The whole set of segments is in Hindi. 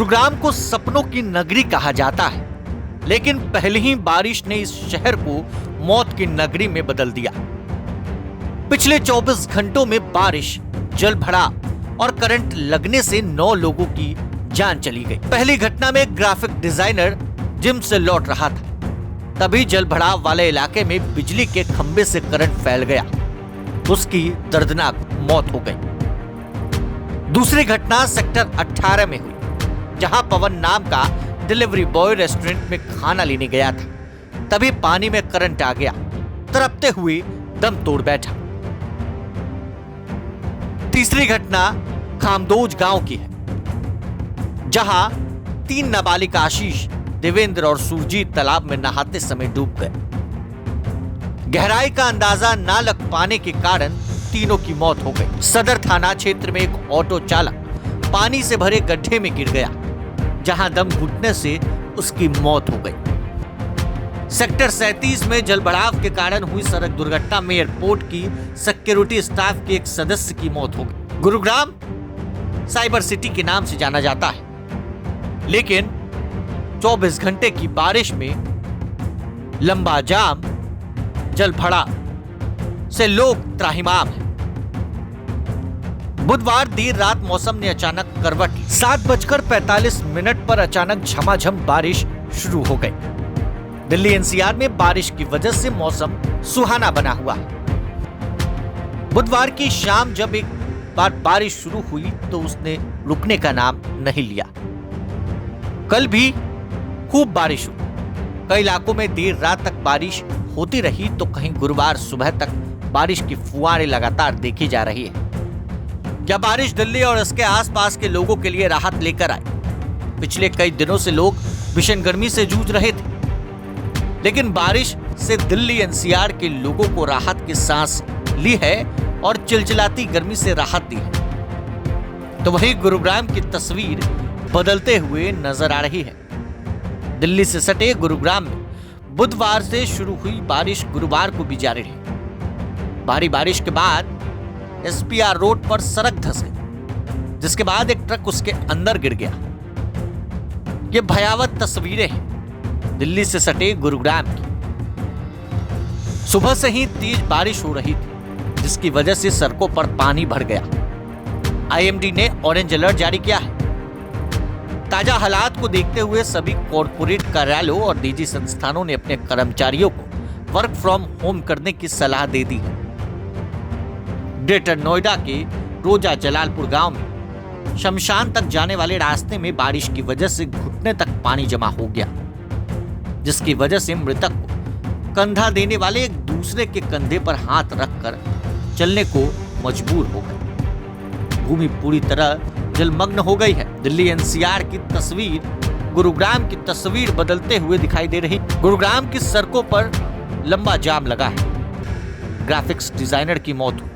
गुरुग्राम को सपनों की नगरी कहा जाता है, लेकिन पहली ही बारिश ने इस शहर को मौत की नगरी में बदल दिया। पिछले 24 घंटों में बारिश, जल भराव और करंट लगने से 9 लोगों की जान चली गई। पहली घटना में ग्राफिक डिजाइनर जिम से लौट रहा था, तभी जल भराव वाले इलाके में बिजली के खंभे से करंट फैल गया। उसकी दर्दनाक मौत हो गई। दूसरी घटना सेक्टर 18 में हुई, जहां पवन नाम का डिलीवरी बॉय रेस्टोरेंट में खाना लेने गया था, तभी पानी में करंट आ गया, तड़पते हुए दम तोड़ बैठा। तीसरी घटना खामदोज गांव की है, जहां 3 नाबालिग आशीष, देवेंद्र और सुरजीत तालाब में नहाते समय डूब गए। गहराई का अंदाजा न लग पाने के कारण तीनों की मौत हो गई। सदर थाना क्षेत्र में एक ऑटो चालक पानी से भरे गड्ढे में गिर गया, जहां दम घुटने से उसकी मौत हो गई। सेक्टर 37 में जलभराव के कारण हुई सड़क दुर्घटना में एयरपोर्ट की सिक्योरिटी स्टाफ के एक सदस्य की मौत हो गई। गुरुग्राम साइबर सिटी के नाम से जाना जाता है, लेकिन 24 घंटे की बारिश में लंबा जाम, जल भराव से लोग त्राहिमाम हैं। बुधवार देर रात मौसम ने अचानक करवट ली। 7:45 पर अचानक झमाझम बारिश शुरू हो गई। दिल्ली एनसीआर में बारिश की वजह से मौसम सुहाना बना हुआ है। बुधवार की शाम जब एक बार बारिश शुरू हुई तो उसने रुकने का नाम नहीं लिया। कल भी खूब बारिश हुई। कई इलाकों में देर रात तक बारिश होती रही तो कहीं गुरुवार सुबह तक बारिश की फुहारें लगातार देखी जा रही है। क्या बारिश दिल्ली और इसके आसपास के लोगों के लिए राहत लेकर आई? पिछले कई दिनों से लोग भीषण गर्मी से जूझ रहे थे, लेकिन बारिश से दिल्ली एनसीआर के लोगों को राहत की सांस ली है और चिलचिलाती गर्मी से राहत दी है। तो वहीं गुरुग्राम की तस्वीर बदलते हुए नजर आ रही है। दिल्ली से सटे गुरुग्राम में बुधवार से शुरू हुई बारिश गुरुवार को भी जारी रही। भारी बारिश के बाद एसपीआर रोड पर सड़क धंस गई, जिसके बाद एक ट्रक उसके अंदर गिर गया। ये भयावह तस्वीरें हैं दिल्ली से सटे गुरुग्राम की। सुबह से ही तेज बारिश हो रही थी, जिसकी वजह से सड़कों पर पानी भर गया। आईएमडी ने ऑरेंज अलर्ट जारी किया है। ताजा हालात को देखते हुए सभी कॉर्पोरेट कार्यालयों और निजी संस्थानों ने अपने कर्मचारियों को वर्क फ्रॉम होम करने की सलाह दे दी है। ग्रेटर नोएडा के रोजा जलालपुर गांव में शमशान तक जाने वाले रास्ते में बारिश की वजह से घुटने तक पानी जमा हो गया, जिसकी वजह से मृतक को कंधा देने वाले एक दूसरे के कंधे पर हाथ रखकर चलने को मजबूर हो गए। भूमि पूरी तरह जलमग्न हो गई है। दिल्ली एनसीआर की तस्वीर गुरुग्राम की तस्वीर बदलते हुए दिखाई दे रही। गुरुग्राम की सड़कों पर लंबा जाम लगा है। ग्राफिक्स डिजाइनर की मौत हुई।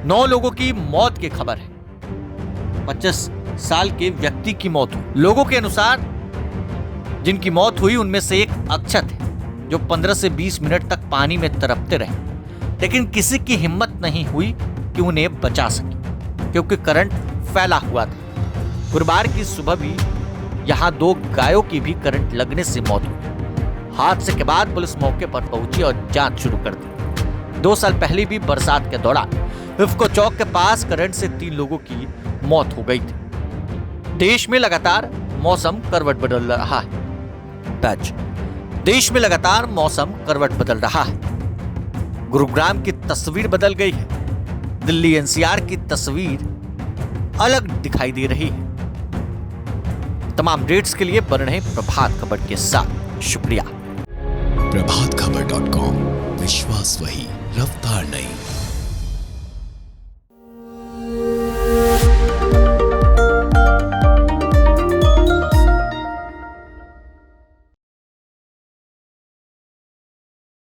9 लोगों की मौत की खबर है। 25 साल के व्यक्ति की मौत हुई। लोगों के अनुसार जिनकी मौत हुई उनमें से एक अक्षत है, जो 15 से 20 मिनट तक पानी में तड़पते रहे, लेकिन किसी की हिम्मत नहीं हुई कि उन्हें बचा सके, क्योंकि करंट फैला हुआ था। गुरुवार की सुबह भी यहां 2 गायों की भी करंट लगने से मौत हुई। हादसे के बाद पुलिस मौके पर पहुंची और जांच शुरू कर दी। 2 साल पहले भी बरसात के दौरान इफ्को चौक के पास करंट से 3 लोगों की मौत हो गई थी। देश में लगातार मौसम करवट बदल रहा है। देश में लगातार मौसम करवट बदल रहा है। गुरुग्राम की तस्वीर बदल गई है। दिल्ली एनसीआर की तस्वीर अलग दिखाई दे रही है। तमाम अपडेट्स के लिए बने रहें प्रभात खबर के साथ। शुक्रिया। प्रभातखबर.com, विश्वास वही, रफ्तार नहीं।